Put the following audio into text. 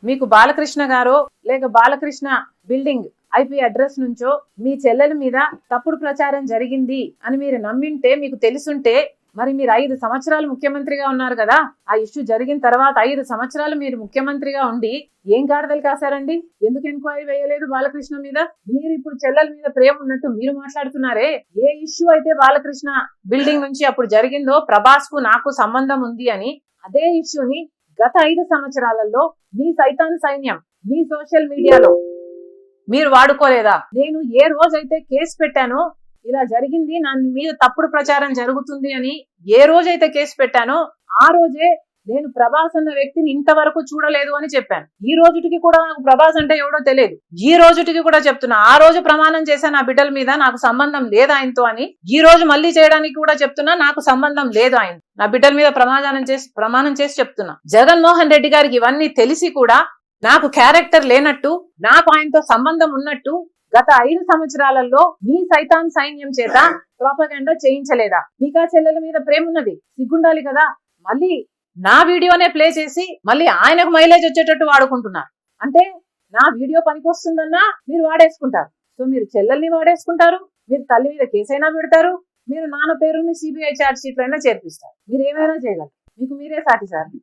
మీకు బాలకృష్ణ గారో లేక Balakrishna building IP address నుంచో మీ చెల్లెల మీద తప్పుడు ప్రచారం జరిగింది అని మీరు నమ్మింటే, మీకు తెలుసుంటే, మరి మీరు 5 సంవత్సరాలు ముఖ్యమంత్రిగా ఉన్నారు కదా. ఆ ఇష్యూ జరిగిన తర్వాత 5 సంవత్సరాలు మీరు ముఖ్యమంత్రిగా ఉండి ఏం గాడిదలు కాశారండి? ఎందుకు ఎంక్వైరీ వేయలేదు బాలకృష్ణ మీద? మీరు ఇప్పుడు చెల్లెల మీద ప్రేమ ఉన్నట్టు మీరు మాట్లాడుతున్నారే. ఏ ఇష్యూ అయితే బాలకృష్ణ బిల్డింగ్ నుంచి అప్పుడు జరిగిందో, ప్రభాస్ కు నాకు సంబంధం ఉంది అని, అదే ఇష్యూని గత 5 సంవత్సరాలలో మీ సైతాన్ సైన్యం మీ సోషల్ మీడియాలో మీరు వాడుకోలేదా? నేను ఏ రోజైతే కేసు పెట్టానో, ఇలా జరిగింది, నా మీద తప్పుడు ప్రచారం జరుగుతుంది అని ఏ రోజైతే కేసు పెట్టానో, ఆ రోజే నేను ప్రభాస్ అన్న వ్యక్తిని ఇంతవరకు చూడలేదు అని చెప్పాను. ఈ రోజుటికి కూడా నాకు ప్రభాస్ అంటే ఎవడో తెలియదు. ఈ రోజుటికి కూడా చెప్తున్నా, ఆ రోజు ప్రమాణం చేశాను నా బిడ్డల మీద నాకు సంబంధం లేదు ఆయనతో అని. ఈ రోజు మళ్ళీ చేయడానికి కూడా చెప్తున్నా, నాకు సంబంధం లేదు ఆయన. నా బిడ్డల మీద ప్రమాణం చేసి చెప్తున్నా. జగన్మోహన్ రెడ్డి గారికి ఇవన్నీ తెలిసి కూడా నాకు క్యారెక్టర్ లేనట్టు, నాకు ఆయనతో సంబంధం ఉన్నట్టు గత 5 సంవత్సరాలలో మీ సైతాన్ సైన్యం చేత ప్రోపగండా చేయించలేదా? మీకా చెల్లెల మీద ప్రేమ ఉన్నది, సిగ్గుండాలి కదా. మళ్ళీ నా వీడియోనే ప్లే చేసి మళ్ళీ ఆయనకు మైలేజ్ వచ్చేటట్టు వాడుకుంటున్నారు. అంటే నా వీడియో పనికొస్తుందన్నా మీరు వాడేసుకుంటారు. సో మీరు చెల్లెల్ని వాడేసుకుంటారు, మీరు తల్లి మీద కేసైనా పెడతారు, మీరు నాన్న పేరుని సిబిఐ ఛార్జ్ షీట్ అయినా చేర్పిస్తారు. మీరు ఏమైనా చేయగలరు, మీకు మీరే సాటి సార్.